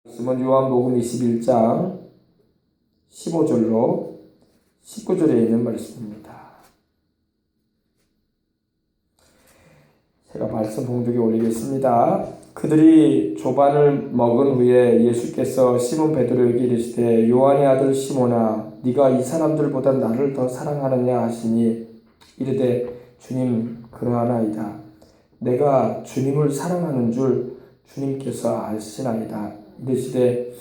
말씀은 요한복음 21장 15절로 19절에 있는 말씀입니다. 제가 말씀 봉독에 올리겠습니다. 그들이 조반을 먹은 후에 예수께서 시몬 베드로에게 이르시되 요한의 아들 시몬아 네가 이 사람들보다 나를 더 사랑하느냐 하시니 이르되 주님 그러하나이다. 내가 주님을 사랑하는 줄 주님께서 아시나이다. 이르시되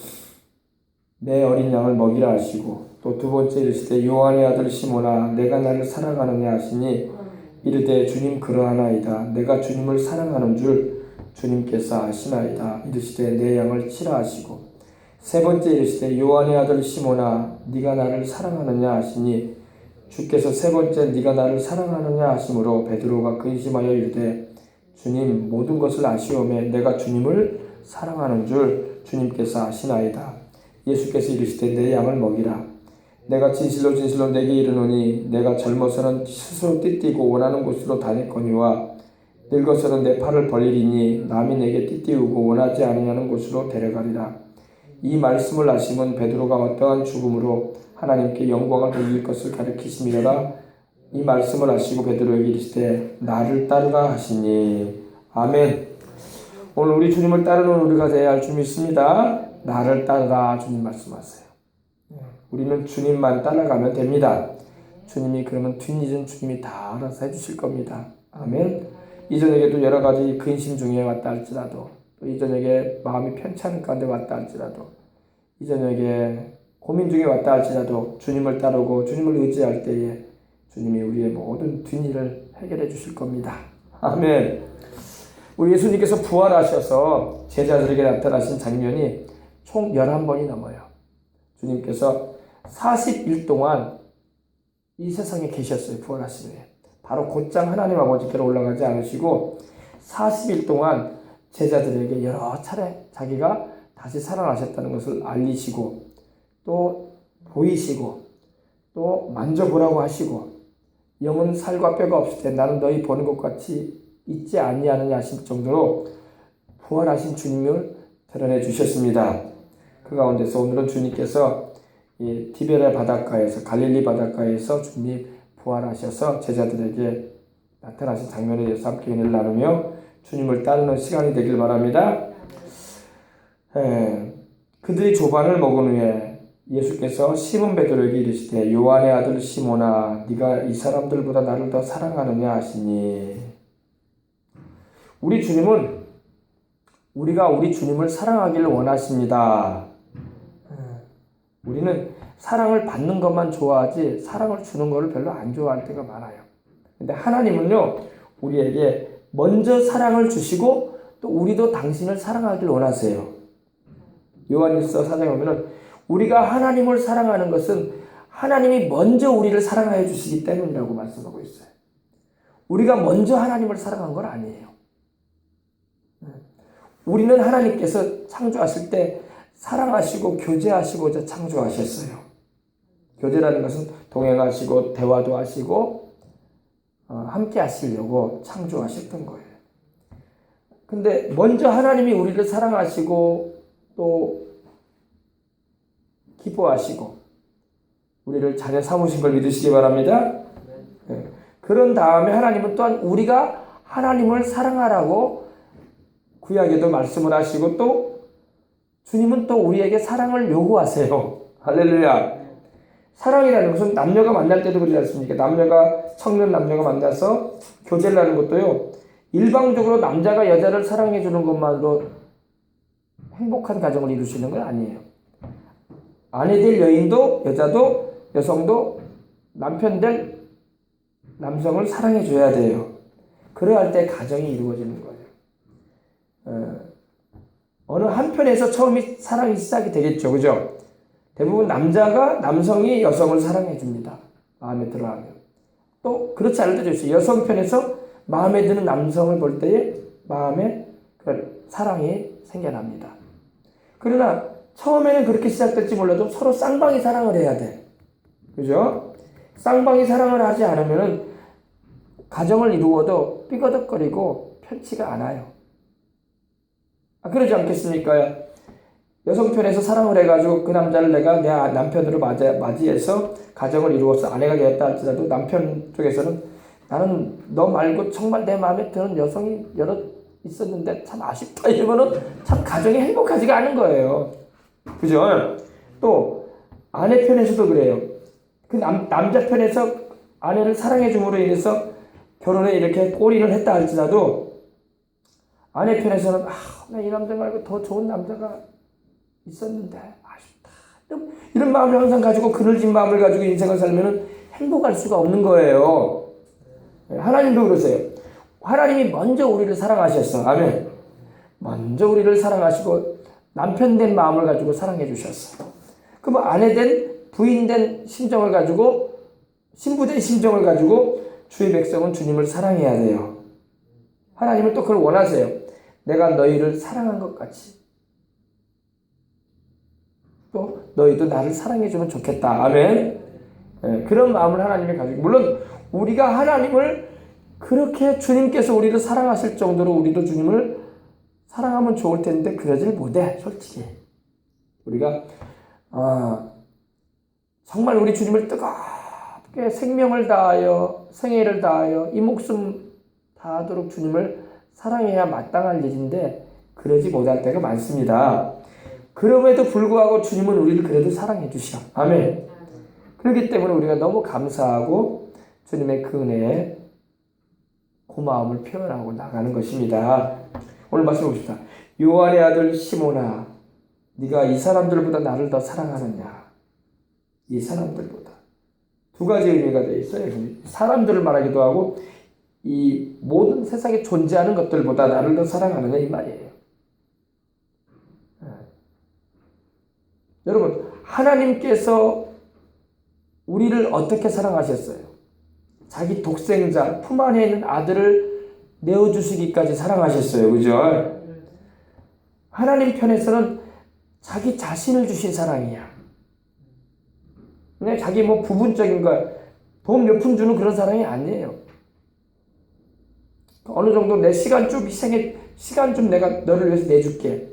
내 어린 양을 먹이라 하시고 또 두 번째 이르시되 요한의 아들 시몬아 내가 나를 사랑하느냐 하시니 이르되 주님 그러하나이다. 내가 주님을 사랑하는 줄 주님께서 아시나이다. 이르시되 내 양을 치라 하시고 세 번째 이르시되 요한의 아들 시몬아 네가 나를 사랑하느냐 하시니 주께서 세 번째 네가 나를 사랑하느냐 하심으로 베드로가 근심하여 이르되 주님 모든 것을 아시오매 내가 주님을 사랑하는 줄 주님께서 아시나이다. 예수께서 이르시되 내 양을 먹이라. 내가 진실로 진실로 내게 이르노니 내가 젊어서는 스스로 띠띠고 원하는 곳으로 다녔거니와 늙어서는 내 팔을 벌리리니 남이 내게 띠띠우고 원하지 아니하는 곳으로 데려가리라. 이 말씀을 하심은 베드로가 어떠한 죽음으로 하나님께 영광을 돌릴 것을 가리키심이라. 이 말씀을 하시고 베드로에게 이르시되 나를 따르라 하시니. 아멘. 오늘 우리 주님을 따르는 우리가 되어야 할 줄 믿습니다. 나를 따르라 주님 말씀하세요. 우리는 주님만 따라가면 됩니다. 주님이 그러면 뒷일은 주님이 다 알아서 해주실 겁니다. 아멘. 이전에게도 여러 가지 근심 중에 왔다 할지라도 또 이전에게 마음이 편찮은 가운데 왔다 할지라도 이전에게 고민 중에 왔다 할지라도 주님을 따르고 주님을 의지할 때에 주님이 우리의 모든 뒷일을 해결해 주실 겁니다. 아멘. 우리 예수님께서 부활하셔서 제자들에게 나타나신 장면이 총 11번이 넘어요. 주님께서 40일 동안 이 세상에 계셨어요. 부활하신 후에. 바로 곧장 하나님 아버지께로 올라가지 않으시고 40일 동안 제자들에게 여러 차례 자기가 다시 살아나셨다는 것을 알리시고 또 보이시고 또 만져보라고 하시고 영은 살과 뼈가 없을 때 나는 너희 보는 것 같이 있지 아니하느냐 하실 정도로 부활하신 주님을 드러내 주셨습니다. 그 가운데서 오늘은 주님께서 이 디베레 바닷가에서 갈릴리 바닷가에서 주님이 부활하셔서 제자들에게 나타나신 장면에 대해서 함께 은혜를 나누며 주님을 따르는 시간이 되길 바랍니다. 그들이 조반을 먹은 후에 예수께서 시몬 베드로에게 이르시되 요한의 아들 시몬아 네가 이 사람들보다 나를 더 사랑하느냐 하시니. 우리 주님은 우리가 우리 주님을 사랑하기를 원하십니다. 우리는 사랑을 받는 것만 좋아하지 사랑을 주는 것을 별로 안 좋아할 때가 많아요. 근데 하나님은요 우리에게 먼저 사랑을 주시고 또 우리도 당신을 사랑하기를 원하세요. 요한일서 4장에 보면은 우리가 하나님을 사랑하는 것은 하나님이 먼저 우리를 사랑하여 주시기 때문이라고 말씀하고 있어요. 우리가 먼저 하나님을 사랑한 건 아니에요. 우리는 하나님께서 창조하실 때 사랑하시고 교제하시고자 창조하셨어요. 교제라는 것은 동행하시고 대화도 하시고 함께 하시려고 창조하셨던 거예요. 근데 먼저 하나님이 우리를 사랑하시고 또 기뻐하시고 우리를 자녀 삼으신 걸 믿으시기 바랍니다. 네. 그런 다음에 하나님은 또한 우리가 하나님을 사랑하라고 구약에도 말씀을 하시고 또 주님은 또 우리에게 사랑을 요구하세요. 할렐루야. 사랑이라는 것은 남녀가 만날 때도 그러지 않습니까? 청년 남녀가 만나서 교제를 하는 것도요. 일방적으로 남자가 여자를 사랑해 주는 것만으로 행복한 가정을 이룰 수 있는 건 아니에요. 아내 될 여인도 여자도 여성도 남편 될 남성을 사랑해 줘야 돼요. 그래야 할 때 가정이 이루어지는 거예요. 어느 한편에서 처음이 사랑이 시작이 되겠죠. 그죠? 대부분 남자가 남성이 여성을 사랑해 줍니다. 마음에 들어하면. 또 그렇지 않을 때도 있어요. 여성 편에서 마음에 드는 남성을 볼 때에 마음에 사랑이 생겨납니다. 그러나 처음에는 그렇게 시작될지 몰라도 서로 쌍방이 사랑을 해야 돼. 그죠? 쌍방이 사랑을 하지 않으면 가정을 이루어도 삐거덕거리고 편치가 않아요. 그러지 않겠습니까? 여성 편에서 사랑을 해가지고 그 남자를 내가 내 남편으로 맞이해서 가정을 이루어서 아내가 되었다 할지라도 남편 쪽에서는 나는 너 말고 정말 내 마음에 드는 여성이 여러 있었는데 참 아쉽다 이러면은 참 가정이 행복하지가 않은 거예요. 그죠? 또 아내 편에서도 그래요. 그 남자 편에서 아내를 사랑해 줌으로 인해서 결혼에 이렇게 골인을 했다 할지라도 아내 편에서는 나 이 남자 말고 더 좋은 남자가 있었는데 아쉽다. 이런 마음을 항상 가지고 그늘진 마음을 가지고 인생을 살면은 행복할 수가 없는 거예요. 하나님도 그러세요. 하나님이 먼저 우리를 사랑하셨어. 아멘. 먼저 우리를 사랑하시고 남편된 마음을 가지고 사랑해 주셨어. 그럼 아내된 부인된 심정을 가지고 신부된 심정을 가지고 주의 백성은 주님을 사랑해야 돼요. 하나님은 또 그걸 원하세요. 내가 너희를 사랑한 것 같이 또 너희도 나를 사랑해 주면 좋겠다. 아멘. 그런 마음을 하나님이 가지고 물론 우리가 하나님을 그렇게 주님께서 우리를 사랑하실 정도로 우리도 주님을 사랑하면 좋을 텐데 그러질 못해. 솔직히 우리가 정말 우리 주님을 뜨겁게 생명을 다하여 생애를 다하여 이 목숨 다하도록 주님을 사랑해야 마땅할 일인데 그러지 못할 때가 많습니다. 그럼에도 불구하고 주님은 우리를 그래도 사랑해 주셔. 아멘. 그렇기 때문에 우리가 너무 감사하고 주님의 그 은혜에 고마움을 표현하고 나가는 것입니다. 오늘 말씀 봅시다. 요한의 아들 시몬아, 네가 이 사람들보다 나를 더 사랑하느냐? 이 사람들보다. 두 가지 의미가 되어 있어요. 사람들을 말하기도 하고 이 모든 세상에 존재하는 것들보다 나를 더 사랑하느냐 이 말이에요. 여러분, 하나님께서 우리를 어떻게 사랑하셨어요? 자기 독생자 품 안에 있는 아들을 내어주시기까지 사랑하셨어요. 그죠? 하나님 편에서는 자기 자신을 주신 사랑이야. 그냥 자기 부분적인 거, 돈 몇 푼 주는 그런 사랑이 아니에요. 어느 정도 내 시간 좀 희생해, 시간 좀 내가 너를 위해서 내줄게.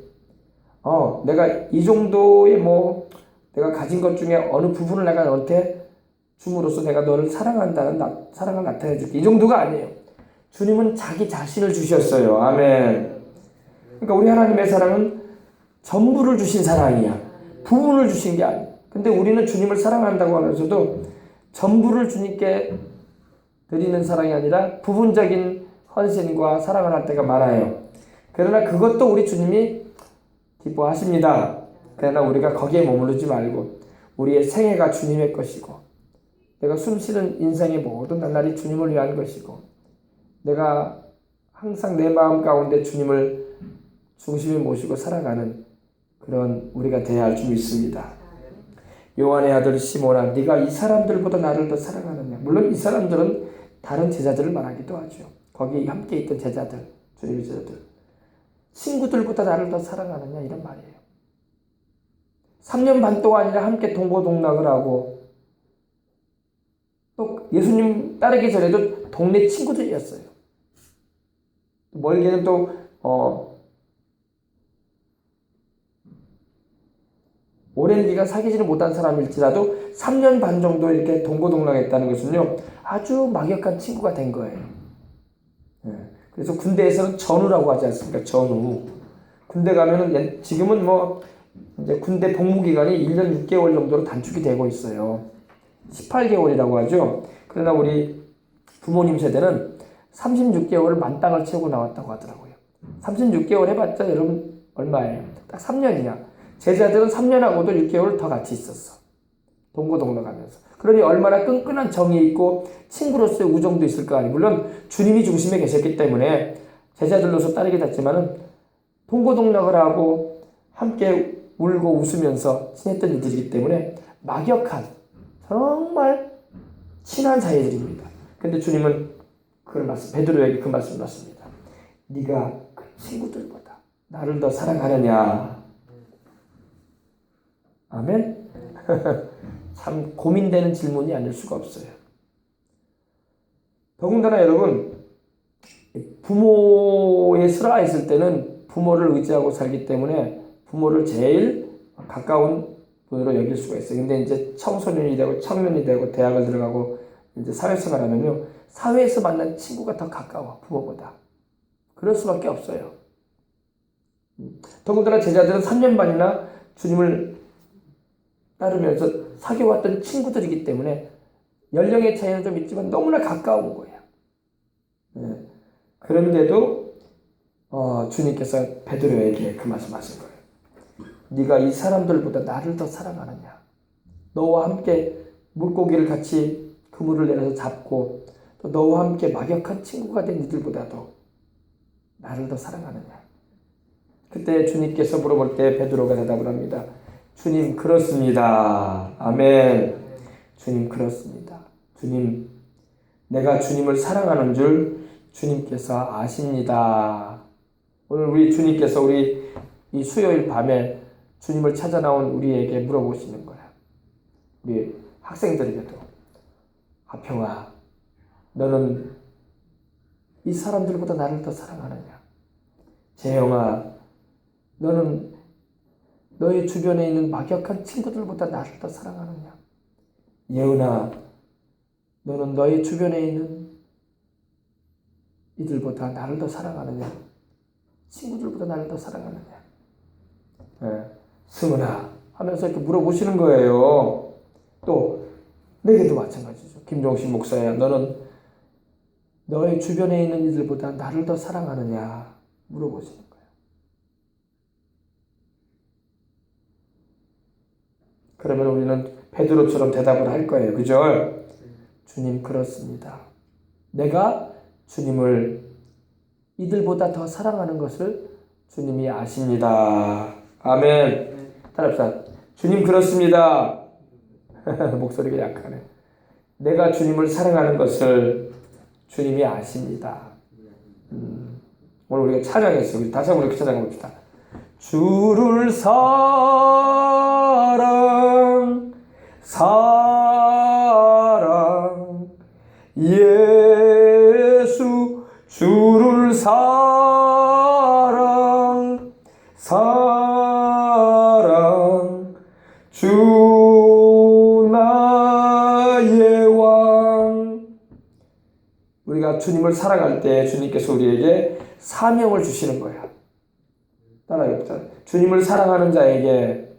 내가 이 정도의 내가 가진 것 중에 어느 부분을 내가 너한테 줌으로써 내가 너를 사랑한다는 사랑을 나타내 줄게. 이 정도가 아니에요. 주님은 자기 자신을 주셨어요. 아멘. 그러니까 우리 하나님의 사랑은 전부를 주신 사랑이야. 부분을 주신 게 아니야. 근데 우리는 주님을 사랑한다고 하면서도 전부를 주님께 드리는 사랑이 아니라 부분적인 헌신과 사랑을 할 때가 많아요. 그러나 그것도 우리 주님이 기뻐하십니다. 그러나 우리가 거기에 머무르지 말고 우리의 생애가 주님의 것이고 내가 숨쉬는 인생의 모든 날날이 주님을 위한 것이고 내가 항상 내 마음 가운데 주님을 중심에 모시고 살아가는 그런 우리가 되어야 할 줄 믿습니다. 요한의 아들 시몬아, 네가 이 사람들보다 나를 더 사랑하느냐? 물론 이 사람들은 다른 제자들을 말하기도 하죠. 거기 함께 있던 제자들, 주님의 제자들. 친구들보다 나를 더 사랑하느냐? 이런 말이에요. 3년 반 동안이나 함께 동고동락을 하고 또 예수님 따르기 전에도 동네 친구들이었어요. 멀게는 또 오랜 기간 사귀지를 못한 사람일지라도 3년 반 정도 이렇게 동고동락했다는 것은요 아주 막역한 친구가 된 거예요. 그래서 군대에서는 전우라고 하지 않습니까? 전우. 군대 가면은 지금은 이제 군대 복무 기간이 1년 6개월 정도로 단축이 되고 있어요. 18개월이라고 하죠. 그러나 우리 부모님 세대는 36개월을 만땅을 채우고 나왔다고 하더라고요. 36개월 해봤자 여러분 얼마예요? 딱 3년이야. 제자들은 3년하고도 6개월 더 같이 있었어. 동고동락하면서. 그러니 얼마나 끈끈한 정이 있고 친구로서의 우정도 있을 거 아니에요. 물론 주님이 중심에 계셨기 때문에 제자들로서 따르게 됐지만은 동고동락을 하고 함께 울고 웃으면서 지냈던 이들이기 때문에 막역한 정말 친한 사이들입니다. 근데 주님은 베드로에게 그 말씀을 하십니다. 네가 그 친구들보다 나를 더 사랑하느냐? 아멘? 참 고민되는 질문이 아닐 수가 없어요. 더군다나 여러분, 부모에 슬아 있을 때는 부모를 의지하고 살기 때문에 부모를 제일 가까운 분으로 여길 수가 있어요. 근데 이제 청소년이 되고 청년이 되고 대학을 들어가고 이제 사회생활 하면요. 사회에서 만난 친구가 더 가까워, 부모보다. 그럴 수밖에 없어요. 더군다나 제자들은 3년 반이나 주님을 따르면서 사귀어왔던 친구들이기 때문에 연령의 차이는 좀 있지만 너무나 가까운 거예요. 그런데도 주님께서 베드로에게 그 말씀하신 거예요. 네가 이 사람들보다 나를 더 사랑하느냐? 너와 함께 물고기를 같이 그물을 내려서 잡고 또 너와 함께 막역한 친구가 된 이들보다도 나를 더 사랑하느냐? 그때 주님께서 물어볼 때 베드로가 대답을 합니다. 주님, 그렇습니다. 아멘. 주님, 그렇습니다. 주님, 내가 주님을 사랑하는 줄 주님께서 아십니다. 오늘 우리 주님께서 우리 이 수요일 밤에 주님을 찾아 나온 우리에게 물어보시는 거야. 우리 학생들에게도. 하평아, 너는 이 사람들보다 나를 더 사랑하느냐? 재영아, 너는 너의 주변에 있는 막역한 친구들보다 나를 더 사랑하느냐? 예은아, 너는 너의 주변에 있는 이들보다 나를 더 사랑하느냐? 친구들보다 나를 더 사랑하느냐? 승은아 하면서 이렇게 물어보시는 거예요. 또 내게도 마찬가지죠. 김종식 목사야, 너는 너의 주변에 있는 이들보다 나를 더 사랑하느냐? 물어보시는 거예요. 그러면 우리는 베드로처럼 대답을 할 거예요. 그죠? 주님, 그렇습니다. 내가 주님을 이들보다 더 사랑하는 것을 주님이 아십니다. 아멘. 따라합시다. 주님, 그렇습니다. 목소리가 약하네. 내가 주님을 사랑하는 것을 주님이 아십니다. 오늘 우리가 찬양했어요. 우리 다시 한번 이렇게 찬양해 봅시다. 주를 사랑 예수 주를 사랑 주 나의 왕. 우리가 주님을 사랑할 때 주님께서 우리에게 사명을 주시는 거야. 따라해봅시다. 주님을 사랑하는 자에게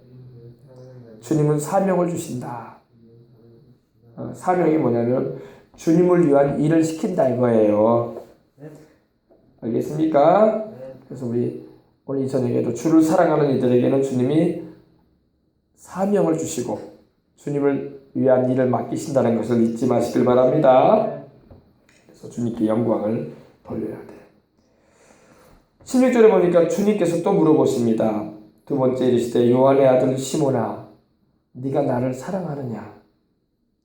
주님은 사명을 주신다. 사명이 뭐냐면 주님을 위한 일을 시킨다 이거예요. 알겠습니까? 그래서 우리 오늘 이 저녁에도 주를 사랑하는 이들에게는 주님이 사명을 주시고 주님을 위한 일을 맡기신다는 것을 잊지 마시길 바랍니다. 그래서 주님께 영광을 돌려야 돼요. 16절에 보니까 주님께서 또 물어보십니다. 두 번째 이르시되 요한의 아들 시몬아, 네가 나를 사랑하느냐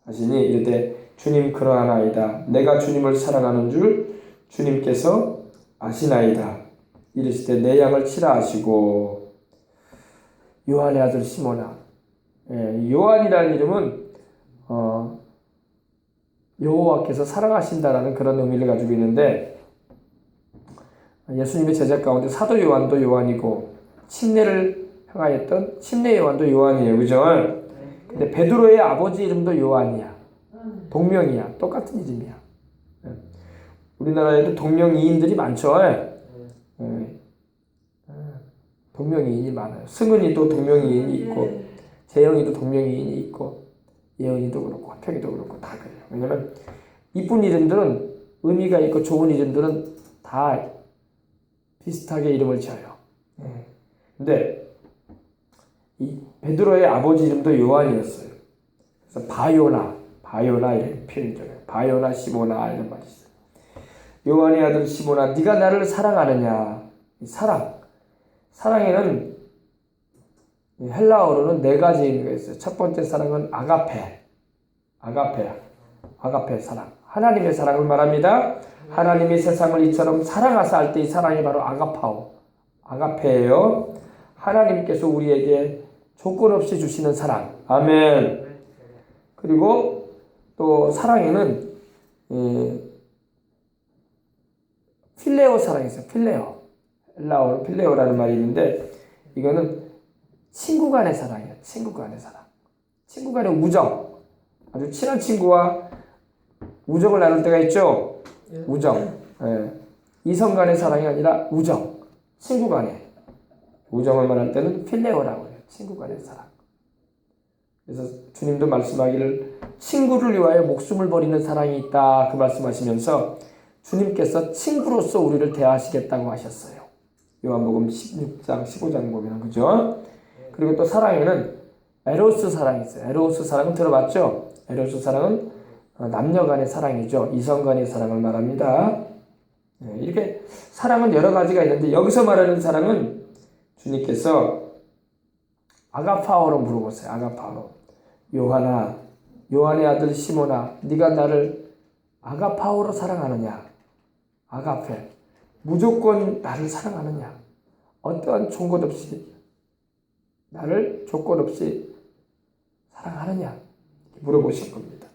하시니 이르되 주님, 그러하나이다. 내가 주님을 사랑하는 줄 주님께서 아시나이다. 이르시되 내 양을 치라 하시고. 요한의 아들 시몬아. 요한이라는 이름은 여호와께서 사랑하신다라는 그런 의미를 가지고 있는데, 예수님의 제자 가운데 사도 요한도 요한이고 침례를 행하였던 침례 요한도 요한이에요. 그죠? 근데 베드로의 아버지 이름도 요한이야. 동명이야. 똑같은 이름이야. 우리나라에도 동명이인들이 많죠. 동명이인이 많아요. 승은이도 동명이인이 있고 재영이도 동명이인이 있고 예은이도 그렇고 하평이도 그렇고 다 그래요. 왜냐면 이쁜 이름들은 의미가 있고 좋은 이름들은 다 비슷하게 이름을 지어요. 근데 이 베드로의 아버지 이름도 요한이었어요. 그래서 바요나 이런 표현이 있잖아요. 바요나 시모나 이런 말이 있어요. 요한의 아들 시모나, 네가 나를 사랑하느냐? 사랑에는 헬라어로는 네 가지 의미가 있어요. 첫 번째 사랑은 아가페 사랑. 하나님의 사랑을 말합니다. 하나님이 세상을 이처럼 사랑하사 할 때 이 사랑이 바로 아가페예요. 하나님께서 우리에게 조건 없이 주시는 사랑. 아멘. 그리고 또 사랑에는 필레오 사랑이 있어요. 필레오. 헬라어로 필레오라는 말이 있는데 이거는 친구 간의 사랑이에요. 친구 간의 사랑. 친구 간의 우정. 아주 친한 친구와 우정을 나눌 때가 있죠. 우정. 예. 이성 간의 사랑이 아니라 우정. 친구 간의 우정을 말할 때는 필레오라고 해요. 친구 간의 사랑. 그래서 주님도 말씀하기를 친구를 위하여 목숨을 버리는 사랑이 있다. 그 말씀하시면서 주님께서 친구로서 우리를 대하시겠다고 하셨어요. 요한복음 16장, 15장 보면 그죠? 그리고 또 사랑에는 에로스 사랑이 있어요. 에로스 사랑은 들어봤죠? 에로스 사랑은 남녀 간의 사랑이죠. 이성 간의 사랑을 말합니다. 이렇게 사랑은 여러 가지가 있는데 여기서 말하는 사랑은 주님께서 아가파오로 물어보세요. 아가파오로. 요한아, 요한의 아들 시몬아, 네가 나를 아가파오로 사랑하느냐? 아가페. 무조건 나를 사랑하느냐? 어떠한 조건 없이 나를 조건 없이 사랑하느냐? 물어보신 겁니다.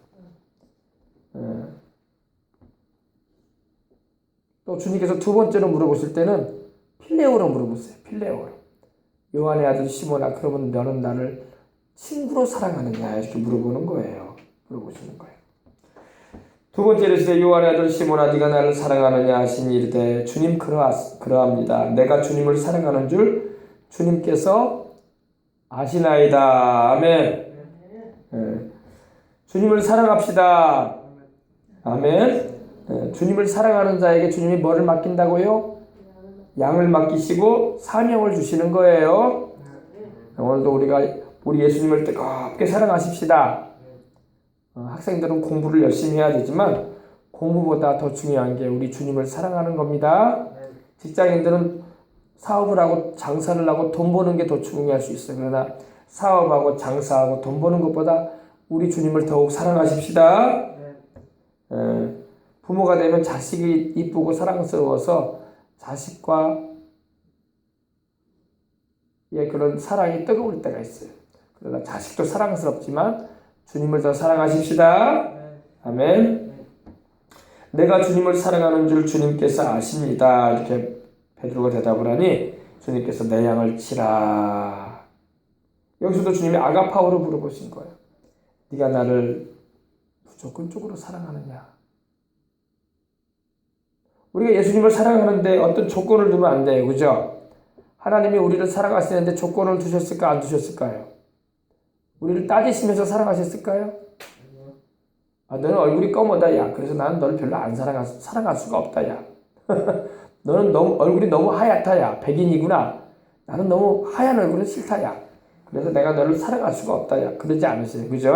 또 주님께서 두 번째로 물어보실 때는 필레오로 물어보세요. 필레오로. 요한의 아들 시몬아, 그러면 너는 나를 친구로 사랑하느냐? 이렇게 물어보는 거예요. 물어보시는 거예요. 두 번째로 이르시되 요한의 아들 시몬아, 네가 나를 사랑하느냐 하시니 이르되 주님 그러합니다. 내가 주님을 사랑하는 줄 주님께서 아시나이다. 아멘. 주님을 사랑합시다. 아멘. 주님을 사랑하는 자에게 주님이 뭐를 맡긴다고요? 양을 맡기시고 사명을 주시는 거예요. 오늘도 우리가 우리 예수님을 뜨겁게 사랑하십시다. 학생들은 공부를 열심히 해야 되지만 공부보다 더 중요한 게 우리 주님을 사랑하는 겁니다. 직장인들은 사업을 하고 장사를 하고 돈 버는 게 더 중요할 수 있어요. 그러나 사업하고 장사하고 돈 버는 것보다 우리 주님을 더욱 사랑하십시다. 부모가 되면 자식이 이쁘고 사랑스러워서 자식과 그런 사랑이 뜨거울 때가 있어요. 그러나 자식도 사랑스럽지만 주님을 더 사랑하십시다. 아멘. 내가 주님을 사랑하는 줄 주님께서 아십니다. 이렇게 베드로가 대답을 하니 주님께서 내 양을 치라. 여기서도 주님이 아가파오로 물어보신 거예요. 네가 나를 무조건적으로 사랑하느냐? 우리가 예수님을 사랑하는데 어떤 조건을 두면 안 돼요. 그죠? 하나님이 우리를 사랑하시는데 조건을 두셨을까 안 두셨을까요? 우리를 따지시면서 사랑하셨을까요? 너는 얼굴이 검하다 야. 그래서 나는 너를 별로 안 사랑할 수가 없다 야. 너는 얼굴이 너무 하얗다 야. 백인이구나. 나는 너무 하얀 얼굴은 싫다 야. 그래서 내가 너를 사랑할 수가 없다 야. 그러지 않으세요. 그죠?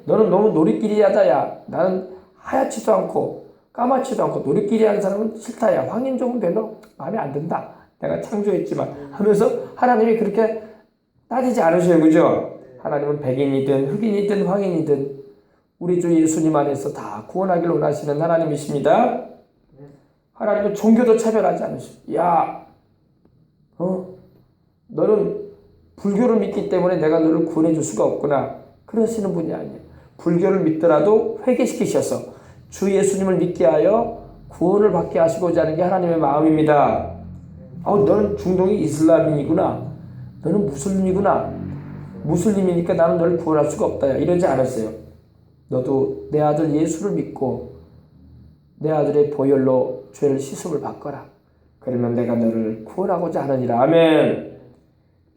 너는 너무 노리끼리하다 야. 나는 하얗지도 않고 까맣지도 않고 노리끼리한 사람은 싫다 야. 황인종은 별로 마음에 안 든다. 내가 창조했지만 하면서 하나님이 그렇게 따지지 않으셔요. 그죠? 하나님은 백인이든 흑인이든 황인이든 우리 주 예수님 안에서 다 구원하기를 원하시는 하나님이십니다. 하나님은 종교도 차별하지 않으시고 야, 너는 불교를 믿기 때문에 내가 너를 구원해 줄 수가 없구나. 그러시는 분이 아니에요. 불교를 믿더라도 회개시키셔서 주 예수님을 믿게 하여 구원을 받게 하시고자 하는 게 하나님의 마음입니다. 너는 중동이 이슬람인이구나. 너는 무슬림이구나. 무슬림이니까 나는 너를 구원할 수가 없다. 이러지 않았어요. 너도 내 아들 예수를 믿고 내 아들의 보혈로 죄를 시습을 받거라. 그러면 내가 너를 구원하고자 하느니라. 아멘.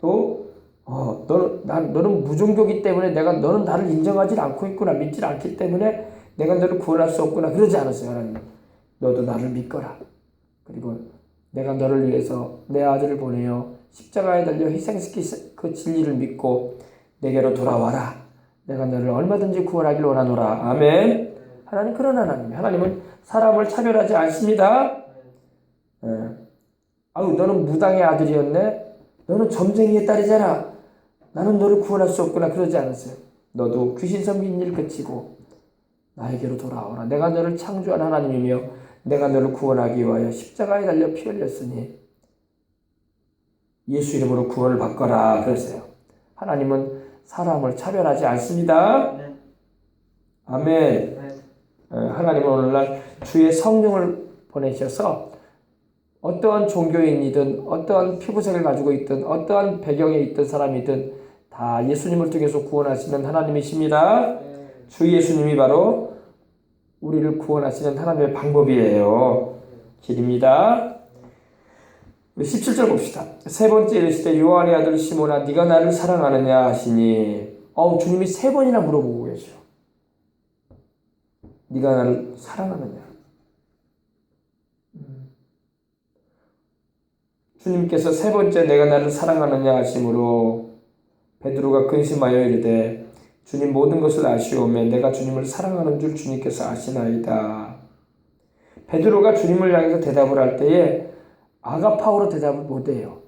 또 너는 무종교기 때문에 너는 나를 인정하지 않고 있구나. 믿지 않기 때문에 내가 너를 구원할 수 없구나. 그러지 않았어요. 하나님. 너도 나를 믿거라. 그리고 내가 너를 위해서 내 아들을 보내어 십자가에 달려 희생시킨 그 진리를 믿고 내게로 돌아와라. 내가 너를 얼마든지 구원하길 원하노라. 아멘. 하나님 그런 하나님이에요. 하나님은 사람을 차별하지 않습니다. 너는 무당의 아들이었네. 너는 점쟁이의 딸이잖아. 나는 너를 구원할 수 없구나. 그러지 않았어요. 너도 귀신 섬긴 일 그치고 나에게로 돌아오라. 내가 너를 창조한 하나님이며 내가 너를 구원하기 위하여 십자가에 달려 피 흘렸으니 예수 이름으로 구원을 받거라. 그러세요. 하나님은 사람을 차별하지 않습니다. 아멘. 하나님은 오늘날 주의 성령을 보내셔서 어떠한 종교인이든 어떠한 피부색을 가지고 있든 어떠한 배경에 있던 사람이든 다 예수님을 통해서 구원하시는 하나님이십니다. 주 예수님이 바로 우리를 구원하시는 하나님의 방법이에요. 길입니다. 우리 17절 봅시다. 세 번째 이르시되 요한의 아들 시몬아 네가 나를 사랑하느냐 하시니 주님이 세 번이나 물어보고 계셔. 네가 나를 사랑하느냐. 주님께서 세 번째 내가 나를 사랑하느냐 하심으로 베드로가 근심하여 이르되 주님 모든 것을 아시오매 내가 주님을 사랑하는 줄 주님께서 아시나이다. 베드로가 주님을 향해서 대답을 할 때에 아가파오로 대답을 못해요.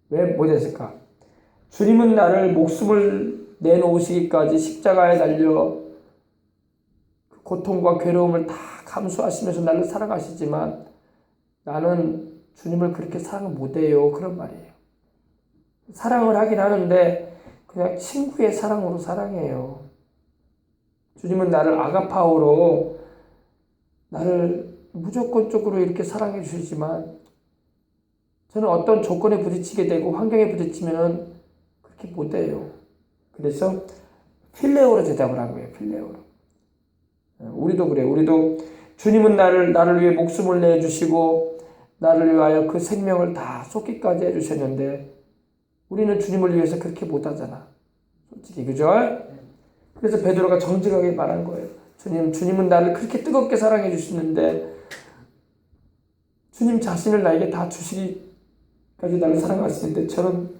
왜 못했을까? 주님은 나를 목숨을 내놓으시기까지 십자가에 달려 고통과 괴로움을 다 감수하시면서 나를 사랑하시지만 나는 주님을 그렇게 사랑을 못해요. 그런 말이에요. 사랑을 하긴 하는데 그냥 친구의 사랑으로 사랑해요. 주님은 나를 아가파오로 나를 무조건적으로 이렇게 사랑해 주시지만 저는 어떤 조건에 부딪히게 되고 환경에 부딪히면 그렇게 못해요. 그래서 필레오로 대답을 한 거예요. 필레오로. 우리도 그래요. 우리도 주님은 나를 위해 목숨을 내주시고 나를 위하여 그 생명을 다 쏟기까지 해주셨는데 우리는 주님을 위해서 그렇게 못하잖아. 솔직히 그죠? 그래서 베드로가 정직하게 말한 거예요. 주님은 나를 그렇게 뜨겁게 사랑해 주시는데 주님 자신을 나에게 다 주시기까지 나를 사랑하시는데 저는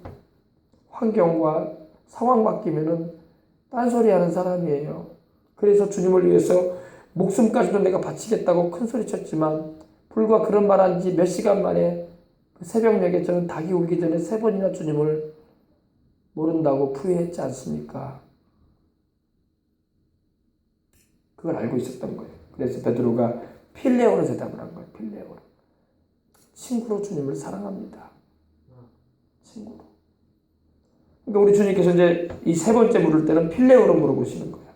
환경과 상황 바뀌면은 딴소리하는 사람이에요. 그래서 주님을 위해서 목숨까지도 내가 바치겠다고 큰 소리 쳤지만 불과 그런 말한 지 몇 시간 만에 그 새벽녘에 저는 닭이 울기 전에 세 번이나 주님을 모른다고 부인했지 않습니까? 그걸 알고 있었던 거예요. 그래서 베드로가 필레오로 대답을 한 거예요. 필레오로. 친구로 주님을 사랑합니다. 친구로. 그러니까 우리 주님께서 이제 이 세 번째 물을 때는 필레오로 물어보시는 거예요.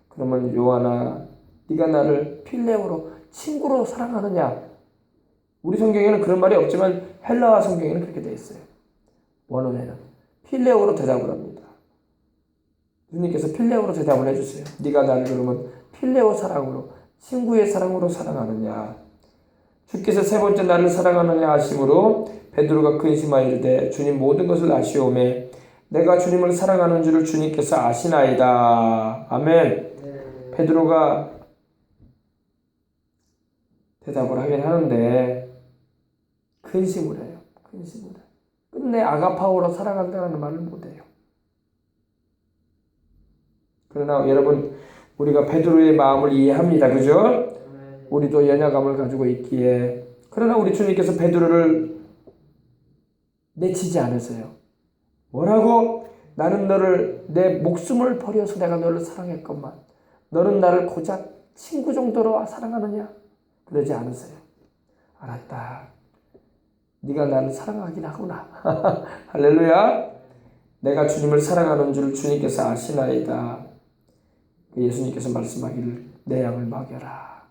그러면 요한아, 네가 나를 필레오로 친구로 사랑하느냐? 우리 성경에는 그런 말이 없지만 헬라어 성경에는 그렇게 되어 있어요. 원어에는 필레오로 대답을 합니다. 주님께서 필레오로 대답을 해주세요. 네가 나를 그러면 필레오 사랑으로 친구의 사랑으로 사랑하느냐? 주께서 세 번째 나를 사랑하느냐 하심으로 베드로가 근심하여 이르되 주님 모든 것을 아시오매 내가 주님을 사랑하는 줄을 주님께서 아시나이다. 아멘. 베드로가 대답을 하긴 하는데 근심을 해요. 근심을 해요. 끝내 아가파오로 사랑한다는 말을 못해요. 그러나 여러분 우리가 베드로의 마음을 이해합니다. 그죠? 우리도 연약함을 가지고 있기에 그러나 우리 주님께서 베드로를 내치지 않으세요. 뭐라고? 나는 너를 내 목숨을 버려서 내가 너를 사랑했건만 너는 나를 고작 친구 정도로 사랑하느냐? 그러지 않으세요. 알았다. 네가 나를 사랑하긴 하구나. 할렐루야. 내가 주님을 사랑하는 줄 주님께서 아시나이다. 예수님께서 말씀하기를 내 양을 먹여라.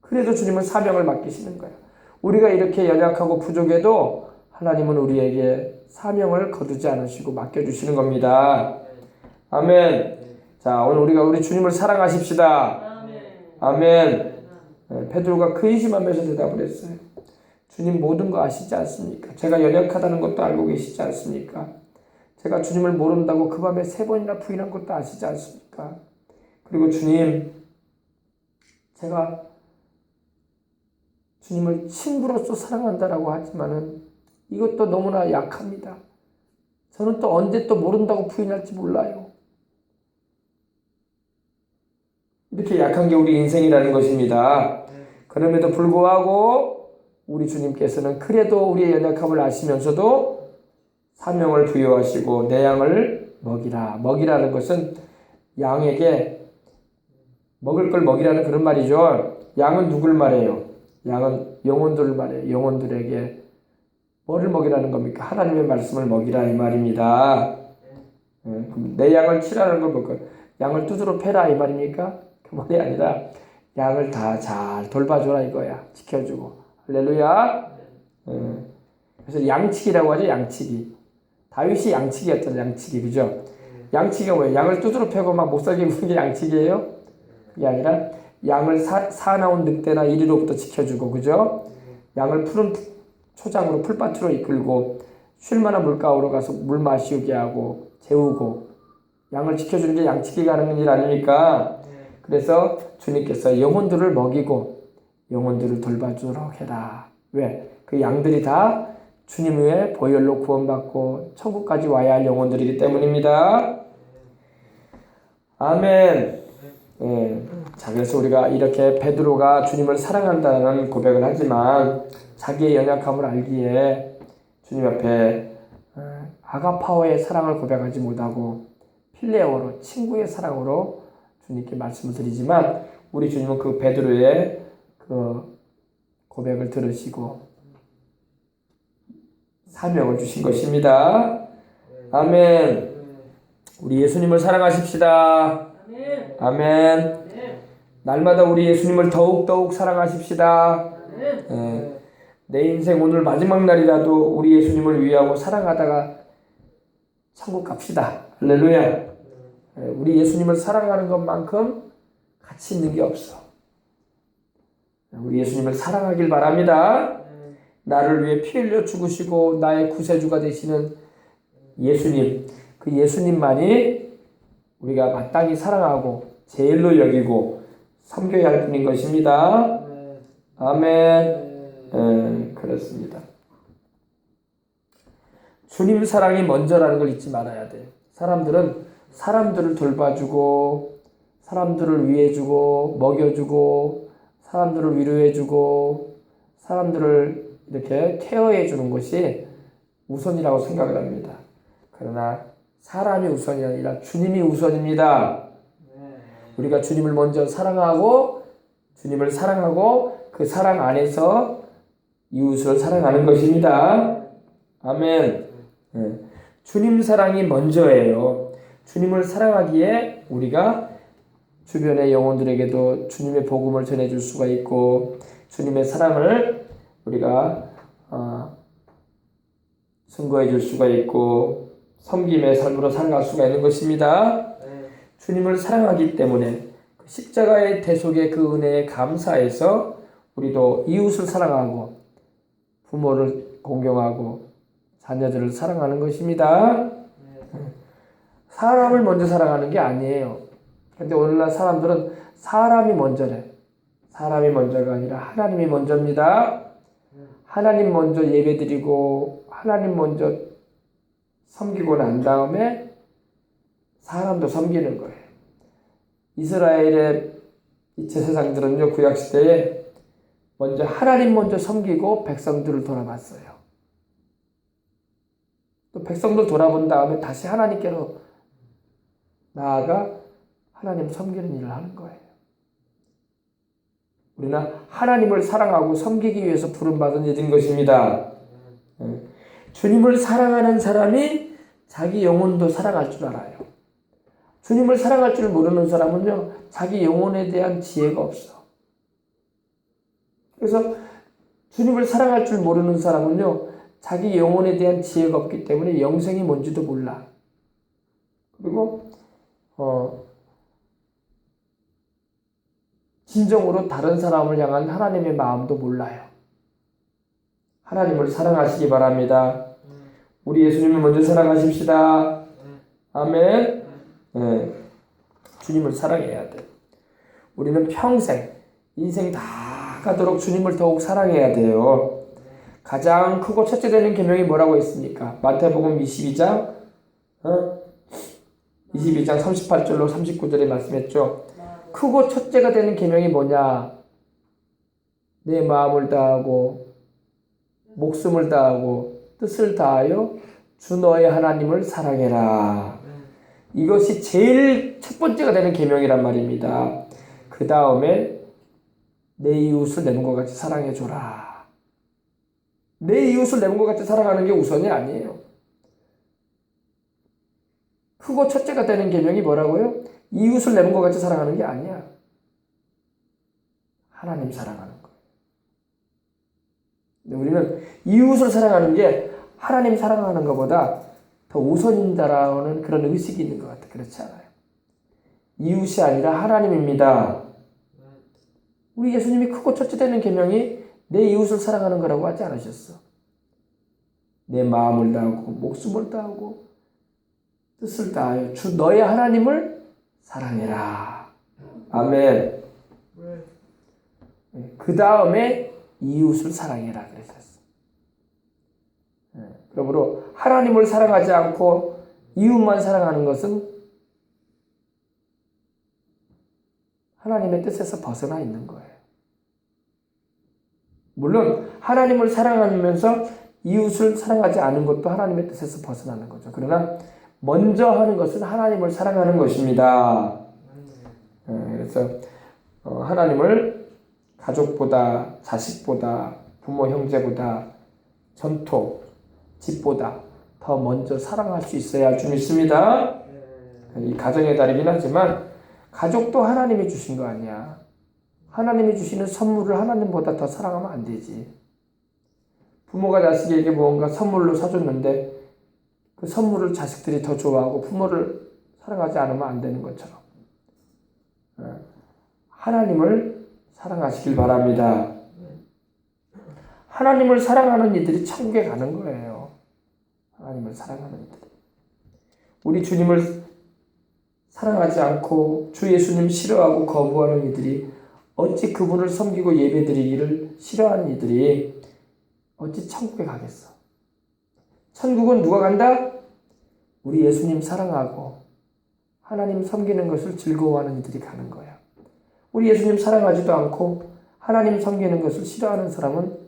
그래도 주님은 사명을 맡기시는 거예요. 우리가 이렇게 연약하고 부족해도 하나님은 우리에게 사명을 거두지 않으시고 맡겨주시는 겁니다. 아멘. 자, 오늘 우리가 우리 주님을 사랑하십시다. 아멘. 베드로가 근심하면서 대답을 했어요. 주님 모든 거 아시지 않습니까? 제가 연약하다는 것도 알고 계시지 않습니까? 제가 주님을 모른다고 그 밤에 세 번이나 부인한 것도 아시지 않습니까? 그리고 주님, 제가 주님을 친구로서 사랑한다라고 하지만은 이것도 너무나 약합니다. 저는 또 언제 또 모른다고 부인할지 몰라요. 이렇게 약한 게 우리 인생이라는 것입니다. 그럼에도 불구하고 우리 주님께서는 그래도 우리의 연약함을 아시면서도 사명을 부여하시고 내 양을 먹이라. 먹이라는 것은 양에게 먹을 걸 먹이라는 그런 말이죠. 양은 누굴 말해요? 양은 영혼들을 말해요. 영혼들에게 뭐를 먹이라는 겁니까? 하나님의 말씀을 먹이라 이 말입니다. 내 양을 치라는 건 뭘까요? 양을 두드러 패라 이 말입니까? 그 말이 아니라 양을 다 잘 돌봐줘라 이거야. 지켜주고. 할렐루야. 그래서 양치기라고 하죠. 양치기. 다윗이 양치기였잖아요. 양치기. 그죠? 양치기가 뭐예요? 양을 두드러 패고 막 못살게 구는 게 양치기예요? 그게 아니라 양을 사나운 늑대나 이리로부터 지켜주고, 그죠? 양을 푸른 초장으로 풀밭으로 이끌고 쉴만한 물가로 가서 물 마시게 하고 재우고 양을 지켜주는 게 양치기가 하는 일 아닙니까? 그래서 주님께서 영혼들을 먹이고 영혼들을 돌봐주도록 해라. 왜? 그 양들이 다 주님 외에 보혈로 구원받고 천국까지 와야 할 영혼들이기 때문입니다. 아멘. 자, 그래서 우리가 이렇게 베드로가 주님을 사랑한다는 고백을 하지만 자기의 연약함을 알기에 주님 앞에 아가파오의 사랑을 고백하지 못하고 필레오로 친구의 사랑으로 주님께 말씀을 드리지만 우리 주님은 그 베드로의 그 고백을 들으시고 사명을 주신 것입니다. 아멘. 우리 예수님을 사랑하십시다. 아멘. 날마다 우리 예수님을 더욱더욱 사랑하십시다. 내 인생 오늘 마지막 날이라도 우리 예수님을 위하고 사랑하다가 천국 갑시다. 할렐루야. 우리 예수님을 사랑하는 것만큼 가치 있는 게 없어. 우리 예수님을 사랑하길 바랍니다. 나를 위해 피 흘려 죽으시고 나의 구세주가 되시는 예수님, 그 예수님만이 우리가 마땅히 사랑하고 제일로 여기고 섬겨야 할 분인 것입니다. 아멘. 그렇습니다. 주님 사랑이 먼저라는 걸 잊지 말아야 돼. 사람들은 사람들을 돌봐주고 사람들을 위해주고 먹여주고 사람들을 위로해주고 사람들을 이렇게 케어해주는 것이 우선이라고 생각을 합니다. 그러나 사람이 우선이 아니라 주님이 우선입니다. 우리가 주님을 먼저 사랑하고 주님을 사랑하고 그 사랑 안에서 이웃을 사랑하는 것입니다. 아멘. 주님 사랑이 먼저예요. 주님을 사랑하기에 우리가 주변의 영혼들에게도 주님의 복음을 전해줄 수가 있고 주님의 사랑을 우리가 증거해 줄 수가 있고 섬김의 삶으로 살아갈 수가 있는 것입니다. 주님을 사랑하기 때문에 십자가의 대속의 그 은혜에 감사해서 우리도 이웃을 사랑하고 부모를 공경하고 자녀들을 사랑하는 것입니다. 사람을 먼저 사랑하는 게 아니에요. 근데 오늘날 사람들은 사람이 먼저래. 사람이 먼저가 아니라 하나님이 먼저입니다. 하나님 먼저 예배드리고 하나님 먼저 섬기고 난 다음에 사람도 섬기는 거예요. 이스라엘의 이채세상들은요, 구약시대에 먼저 하나님 먼저 섬기고 백성들을 돌아봤어요. 또 백성들 돌아본 다음에 다시 하나님께로 나아가 하나님 섬기는 일을 하는 거예요. 우리는 하나님을 사랑하고 섬기기 위해서 부름받은 일인 것입니다. 주님을 사랑하는 사람이 자기 영혼도 사랑할 줄 알아요. 주님을 사랑할 줄 모르는 사람은요, 자기 영혼에 대한 지혜가 없어. 그래서 주님을 사랑할 줄 모르는 사람은요, 자기 영혼에 대한 지혜가 없기 때문에 영생이 뭔지도 몰라. 그리고 진정으로 다른 사람을 향한 하나님의 마음도 몰라요. 하나님을 사랑하시기 바랍니다. 우리 예수님을 먼저 사랑하십시다. 아멘. 주님을 사랑해야 돼. 우리는 평생 인생 다 가도록 주님을 더욱 사랑해야 돼요. 가장 크고 첫째 되는 계명이 뭐라고 했습니까? 마태복음 22장 38절로 39절에 말씀했죠. 크고 첫째가 되는 계명이 뭐냐? 내 마음을 다하고 목숨을 다하고 뜻을 다하여 주 너의 하나님을 사랑해라. 이것이 제일 첫 번째가 되는 계명이란 말입니다. 그 다음에 내 이웃을 내 몸과 같이 사랑해줘라. 내 이웃을 내 몸과 같이 사랑하는 게 우선이 아니에요. 크고 첫째가 되는 계명이 뭐라고요? 이웃을 내 몸과 같이 사랑하는 게 아니야. 하나님 사랑하는 거예요. 우리는 이웃을 사랑하는 게 하나님 사랑하는 것보다 더 우선인다라는 그런 의식이 있는 것 같아요. 그렇지 않아요. 이웃이 아니라 하나님입니다. 우리 예수님이 크고 첫째 되는 계명이 내 이웃을 사랑하는 거라고 하지 않으셨어. 내 마음을 다하고 목숨을 다하고 뜻을 다하여 주 너의 하나님을 사랑해라. 아멘. 그 다음에 이웃을 사랑해라 그러셨어. 그러므로 하나님을 사랑하지 않고 이웃만 사랑하는 것은 하나님의 뜻에서 벗어나 있는 거예요. 물론 하나님을 사랑하면서 이웃을 사랑하지 않은 것도 하나님의 뜻에서 벗어나는 거죠. 그러나 먼저 하는 것은 하나님을 사랑하는 것입니다. 그래서 하나님을 가족보다, 자식보다, 부모 형제보다, 전토, 집보다 더 먼저 사랑할 수 있어야 좀 있습니다. 이 가정의 달이긴 하지만 가족도 하나님이 주신 거 아니야. 하나님이 주시는 선물을 하나님보다 더 사랑하면 안 되지. 부모가 자식에게 무언가 선물로 사줬는데 그 선물을 자식들이 더 좋아하고 부모를 사랑하지 않으면 안 되는 것처럼 하나님을 사랑하시길 바랍니다. 하나님을 사랑하는 이들이 천국에 가는 거예요. 하나님을 사랑하는 이들. 우리 주님을 사랑하지 않고 주 예수님 싫어하고 거부하는 이들이 어찌 그분을 섬기고 예배드리기를 싫어하는 이들이 어찌 천국에 가겠어? 천국은 누가 간다? 우리 예수님 사랑하고 하나님 섬기는 것을 즐거워하는 이들이 가는 거야. 우리 예수님 사랑하지도 않고 하나님 섬기는 것을 싫어하는 사람은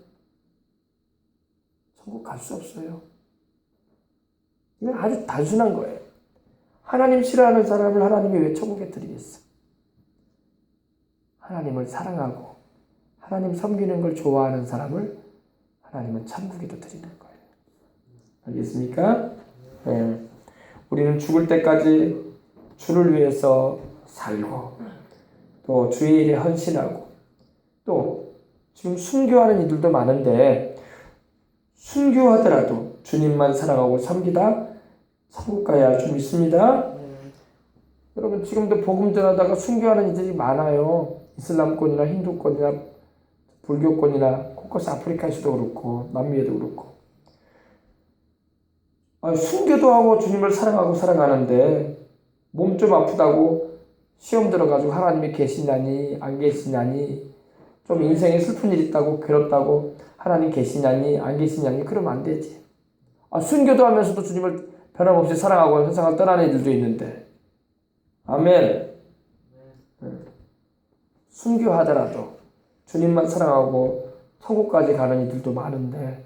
천국 갈 수 없어요. 이건 아주 단순한 거예요. 하나님 싫어하는 사람을 하나님이 왜 천국에 드리겠어? 하나님을 사랑하고 하나님 섬기는 걸 좋아하는 사람을 하나님은 천국에도 드리는 거예요. 알겠습니까? 네. 우리는 죽을 때까지 주를 위해서 살고 또 주의 일에 헌신하고 또 지금 순교하는 이들도 많은데 순교하더라도 주님만 사랑하고 섬기다 천국 가야 좀 있습니다. 여러분 지금도 복음 전하다가 순교하는 이들이 많아요. 이슬람권이나 힌두권이나 불교권이나 곳곳 아프리카에서도 그렇고 남미에도 그렇고 순교도 하고 주님을 사랑하고 살아가는데 몸 좀 아프다고 시험 들어가지고 하나님이 계시냐니 안 계시냐니 좀 인생에 슬픈 일 있다고 괴롭다고 하나님 계시냐니 안 계시냐니 그러면 안 되지. 순교도 하면서도 주님을 변함없이 사랑하고 세상을 떠나는 이들도 있는데 아멘. 순교하더라도 주님만 사랑하고 천국까지 가는 이들도 많은데